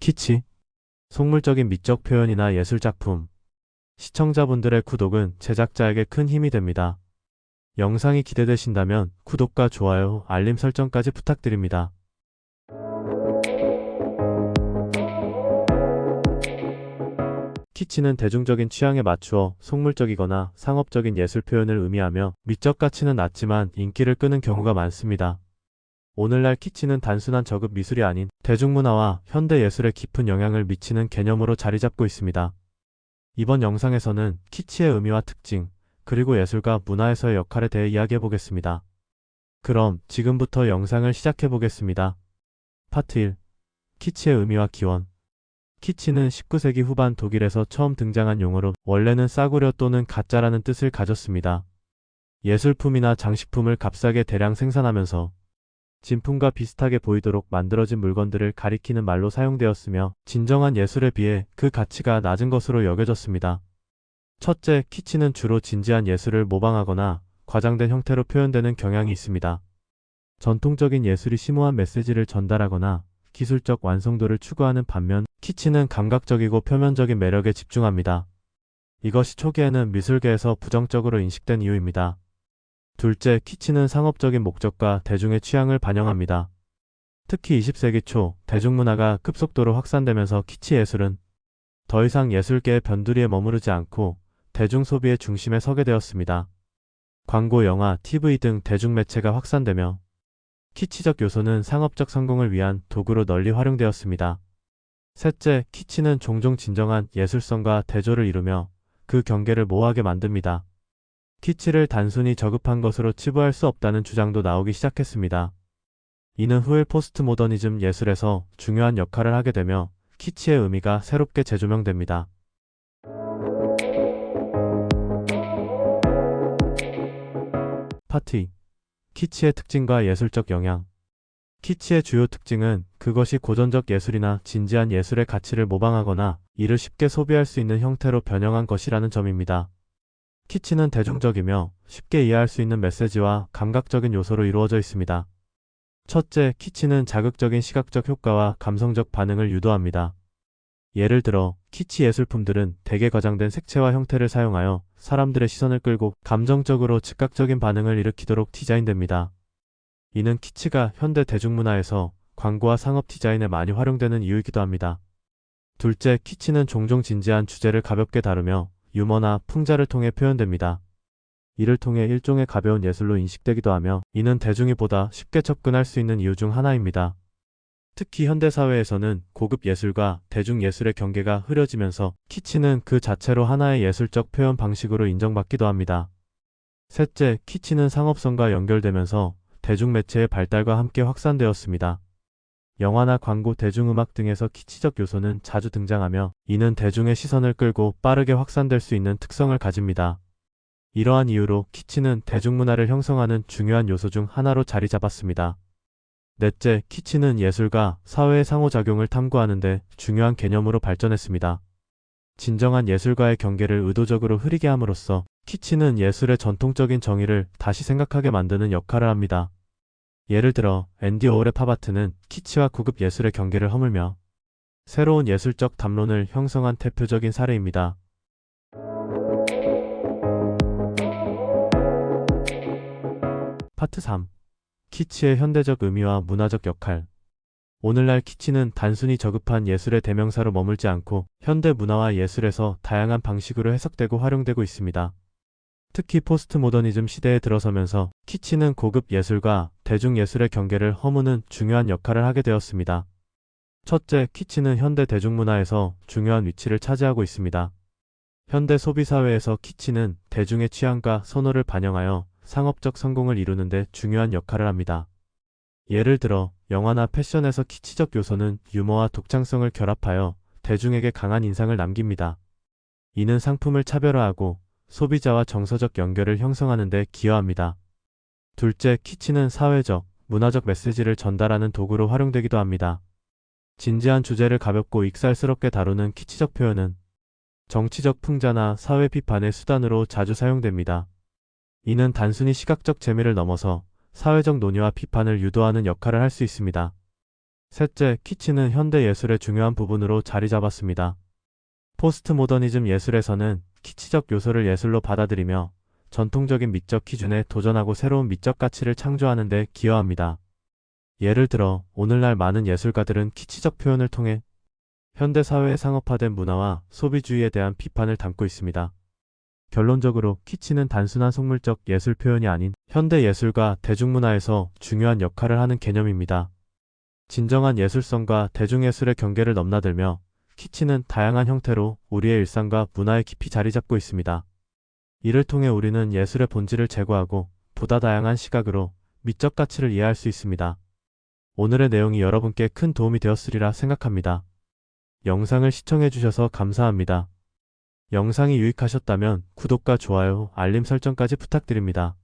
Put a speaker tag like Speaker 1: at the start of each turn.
Speaker 1: 키치, 속물적인 미적 표현이나 예술작품, 시청자분들의 구독은 제작자에게 큰 힘이 됩니다. 영상이 기대되신다면 구독과 좋아요, 알림 설정까지 부탁드립니다. 키치는 대중적인 취향에 맞추어 속물적이거나 상업적인 예술 표현을 의미하며 미적 가치는 낮지만 인기를 끄는 경우가 많습니다. 오늘날 키치는 단순한 저급 미술이 아닌 대중문화와 현대 예술에 깊은 영향을 미치는 개념으로 자리 잡고 있습니다. 이번 영상에서는 키치의 의미와 특징, 그리고 예술과 문화에서의 역할에 대해 이야기해 보겠습니다. 그럼 지금부터 영상을 시작해 보겠습니다. 파트 1. 키치의 의미와 기원. 키치는 19세기 후반 독일에서 처음 등장한 용어로 원래는 싸구려 또는 가짜라는 뜻을 가졌습니다. 예술품이나 장식품을 값싸게 대량 생산하면서 진품과 비슷하게 보이도록 만들어진 물건들을 가리키는 말로 사용되었으며 진정한 예술에 비해 그 가치가 낮은 것으로 여겨졌습니다. 첫째, 키치는 주로 진지한 예술을 모방하거나 과장된 형태로 표현되는 경향이 있습니다. 전통적인 예술이 심오한 메시지를 전달하거나 기술적 완성도를 추구하는 반면 키치는 감각적이고 표면적인 매력에 집중합니다. 이것이 초기에는 미술계에서 부정적으로 인식된 이유입니다. 둘째, 키치는 상업적인 목적과 대중의 취향을 반영합니다. 특히 20세기 초 대중문화가 급속도로 확산되면서 키치 예술은 더 이상 예술계의 변두리에 머무르지 않고 대중 소비의 중심에 서게 되었습니다. 광고, 영화, TV 등 대중매체가 확산되며 키치적 요소는 상업적 성공을 위한 도구로 널리 활용되었습니다. 셋째, 키치는 종종 진정한 예술성과 대조를 이루며 그 경계를 모호하게 만듭니다. 키치를 단순히 저급한 것으로 치부할 수 없다는 주장도 나오기 시작했습니다. 이는 후일 포스트 모더니즘 예술에서 중요한 역할을 하게 되며 키치의 의미가 새롭게 재조명됩니다. 파트 2. 키치의 특징과 예술적 영향. 키치의 주요 특징은 그것이 고전적 예술이나 진지한 예술의 가치를 모방하거나 이를 쉽게 소비할 수 있는 형태로 변형한 것이라는 점입니다. 키치는 대중적이며 쉽게 이해할 수 있는 메시지와 감각적인 요소로 이루어져 있습니다. 첫째, 키치는 자극적인 시각적 효과와 감성적 반응을 유도합니다. 예를 들어, 키치 예술품들은 대개 과장된 색채와 형태를 사용하여 사람들의 시선을 끌고 감정적으로 즉각적인 반응을 일으키도록 디자인됩니다. 이는 키치가 현대 대중문화에서 광고와 상업 디자인에 많이 활용되는 이유이기도 합니다. 둘째, 키치는 종종 진지한 주제를 가볍게 다루며 유머나 풍자를 통해 표현됩니다. 이를 통해 일종의 가벼운 예술로 인식되기도 하며 이는 대중이 보다 쉽게 접근할 수 있는 이유 중 하나입니다. 특히 현대사회에서는 고급 예술과 대중예술의 경계가 흐려지면서 키치는 그 자체로 하나의 예술적 표현 방식으로 인정받기도 합니다. 셋째, 키치는 상업성과 연결되면서 대중매체의 발달과 함께 확산되었습니다. 영화나 광고, 대중음악 등에서 키치적 요소는 자주 등장하며 이는 대중의 시선을 끌고 빠르게 확산될 수 있는 특성을 가집니다. 이러한 이유로 키치는 대중문화를 형성하는 중요한 요소 중 하나로 자리 잡았습니다. 넷째, 키치는 예술과 사회의 상호작용을 탐구하는 데 중요한 개념으로 발전했습니다. 진정한 예술과의 경계를 의도적으로 흐리게 함으로써 키치는 예술의 전통적인 정의를 다시 생각하게 만드는 역할을 합니다. 예를 들어 앤디 워홀의 팝아트는 키치와 고급 예술의 경계를 허물며 새로운 예술적 담론을 형성한 대표적인 사례입니다. 파트 3. 키치의 현대적 의미와 문화적 역할. 오늘날 키치는 단순히 저급한 예술의 대명사로 머물지 않고 현대 문화와 예술에서 다양한 방식으로 해석되고 활용되고 있습니다. 특히 포스트 모더니즘 시대에 들어서면서 키치는 고급 예술과 대중예술의 경계를 허무는 중요한 역할을 하게 되었습니다. 첫째, 키치는 현대 대중문화에서 중요한 위치를 차지하고 있습니다. 현대 소비사회에서 키치는 대중의 취향과 선호를 반영하여 상업적 성공을 이루는 데 중요한 역할을 합니다. 예를 들어 영화나 패션에서 키치적 요소는 유머와 독창성을 결합하여 대중에게 강한 인상을 남깁니다. 이는 상품을 차별화하고 소비자와 정서적 연결을 형성하는 데 기여합니다. 둘째, 키치는 사회적, 문화적 메시지를 전달하는 도구로 활용되기도 합니다. 진지한 주제를 가볍고 익살스럽게 다루는 키치적 표현은 정치적 풍자나 사회 비판의 수단으로 자주 사용됩니다. 이는 단순히 시각적 재미를 넘어서 사회적 논의와 비판을 유도하는 역할을 할 수 있습니다. 셋째, 키치는 현대 예술의 중요한 부분으로 자리 잡았습니다. 포스트 모더니즘 예술에서는 키치적 요소를 예술로 받아들이며 전통적인 미적 기준에 도전하고 새로운 미적 가치를 창조하는 데 기여합니다. 예를 들어, 오늘날 많은 예술가들은 키치적 표현을 통해 현대 사회의 상업화된 문화와 소비주의에 대한 비판을 담고 있습니다. 결론적으로 키치는 단순한 속물적 예술 표현이 아닌 현대 예술과 대중문화에서 중요한 역할을 하는 개념입니다. 진정한 예술성과 대중예술의 경계를 넘나들며 키치는 다양한 형태로 우리의 일상과 문화에 깊이 자리 잡고 있습니다. 이를 통해 우리는 예술의 본질을 제고하고 보다 다양한 시각으로 미적 가치를 이해할 수 있습니다. 오늘의 내용이 여러분께 큰 도움이 되었으리라 생각합니다. 영상을 시청해주셔서 감사합니다. 영상이 유익하셨다면 구독과 좋아요, 알림 설정까지 부탁드립니다.